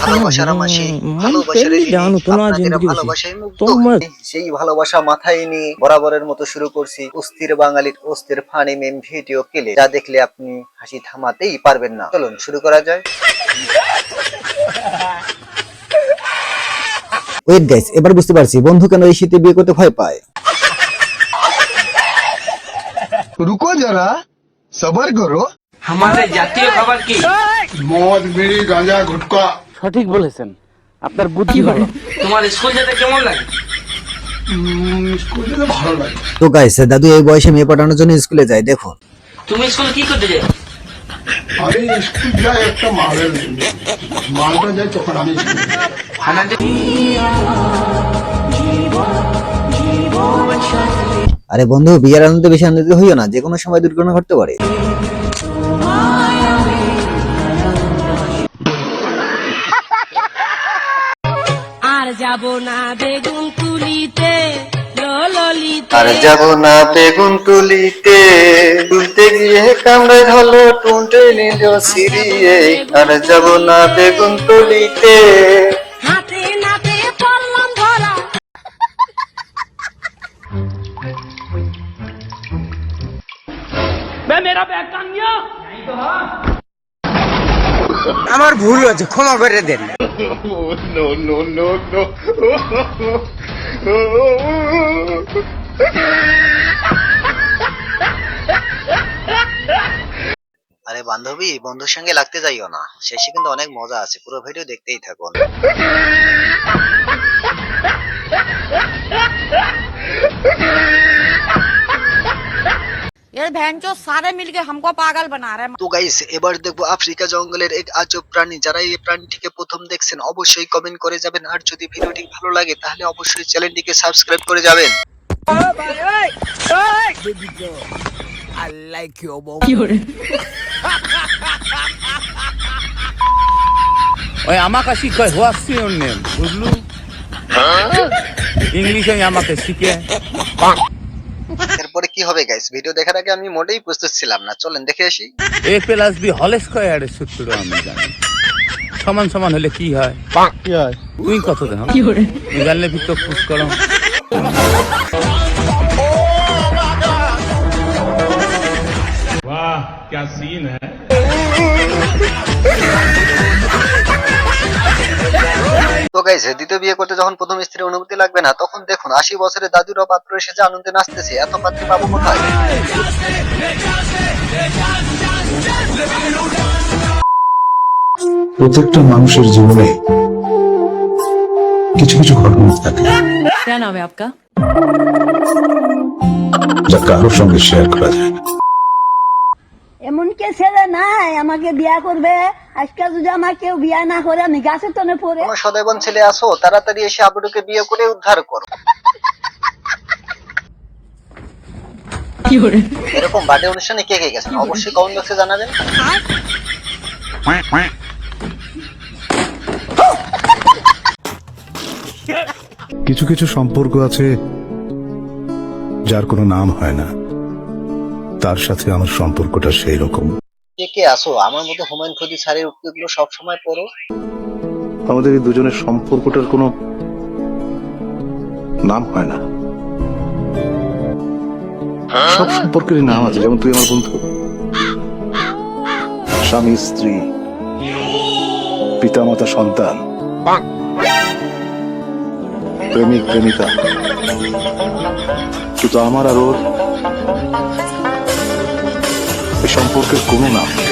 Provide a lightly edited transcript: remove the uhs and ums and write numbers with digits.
ভালোবাসার মাসি ভালোবাসার ভালোবাসায় মুগ্ধ সেই ভালোবাসা মাথায় নিয়ে বরাবরের মতো শুরু করছি অস্থির বাঙালির অস্থির ফানি মেম ভিডিও কেলে যা দেখলে আপনি হাসি থামাতেই পারবেন না। চলুন শুরু করা যায়। ওয়েট গাইস, এবার বুঝতে পারছি বন্ধু কেন এই শীতে বিয়ে করতে ভয় পায়। रुको जरा सबर करो। हमारे জাতীয় খাবার কি? মদ, বিড়ি, গাঁজা, গুটকা। সঠিক বলেছেন, আপনার বুদ্ধি ভালো। তোমার স্কুল যেতে কেমন লাগে? স্কুল যেতে ভালো লাগে। তো গাইস, দাদু এই বয়সে মেয়ে পড়ানোর জন্য স্কুলে যায়। দেখো তুমি স্কুলে কি করতে যাও? আমি স্কুল যাই একটা মালের মালটা যাই তখন আমি স্কুল যাই। আরে বন্ধু, বিয়ের আনন্দে বেশি আনন্দিত হইও না, যে কোনো সময় দুর্ঘটনা ঘটতে পারে। আর যাব না বেগুন তুলিতে আর যাব না বেগুন তুলিতে, তুলতে গিয়ে কামড়ে ধরলো টুনটে নিল সিরিয়ে। আর যাব না বেগুন তুলিতে। হাতে নাতে পড়লাম ধরা। আমার ভুল হয়েছে, ক্ষমা করে দেন। আরে বান্ধবী, বন্ধুর সঙ্গে লাগতে যাইও না, শেষে কিন্তু অনেক মজা আছে, পুরো ভিডিও দেখতেই থাকুন। ये भैंचो सारे मिलके हमको पागल बना रहे हैं। তো গাইস, এবার দেখবো আফ্রিকা জঙ্গলের এক আজব প্রাণী। যারা এই প্রাণীটিকে প্রথম দেখছেন অবশ্যই কমেন্ট করে যাবেন, আর যদি ভিডিওটি ভালো লাগে তাহলে অবশ্যই চ্যানেলটিকে সাবস্ক্রাইব করে যাবেন। ওই আমাকে শিখায় হোয়াটস ইওর নেম, বুঝলু? ইংলিশে আমাকে শিখে। এরপরে কি হবে গাইস, ভিডিও দেখার আগে আমি মোটেই প্রস্তুত ছিলাম না, চলেন দেখে আসি। এ প্লাস বি হোল স্কয়ারের সূত্র আমি জানি। সমান সমান হলে কি হয়? কি হয়? তুই কত দেন? কি করে জানলে ভিতর পুশ করো। वाह क्या सीन है। তো গাইস, দ্বিতীয় বিয়ে করতে যখন প্রথম স্ত্রীর অনুমতি লাগবে না, তখন দেখুন 80 বছরের দাদুরা পাত্র এসে আনন্দে নাচতেছে। এত পাত্রী পাবো কোথায়? প্রত্যেকটা মানুষের জীবনে কিছু কিছু ঘটনা থাকে क्या नाम है आपका? যা কারোর সঙ্গে শেয়ার করা যায় না। এমন কে ছেলে নাই আমাকে বিয়া করবে? আজকাল যদি আমার কেউ বিয়া না করে আমি গাছে তনে পড়ে। কোনো সদয়বন ছেলে আসো, তাড়াতাড়ি এসে আবুডুকে বিয়ে করে উদ্ধার করো। এরকম বার্থডে অনুষ্ঠানে কে কে গেছেন অবশ্যই কমেন্ট বক্সে জানাবেন। কিছু কিছু সম্পর্ক আছে যার কোনো নাম হয় না, তার সাথে আমার সম্পর্কটা সেই রকম। কে কে আসো, আমার মতো হুমায়ুন ফরিদি স্যারের উক্তিগুলো সবসময় পড়ো। আমাদের এই দুজনের সম্পর্কটার কোনো নাম হয় না, সব সম্পর্কেরই নাম আছে। যেমন তুই আমার বন্ধু, স্বামী স্ত্রী, পিতামাতা সন্তান, প্রেমিক প্রেমিকা। কিন্তু আমার আর ওর এই সম্পর্কের কোনো নাম নেই।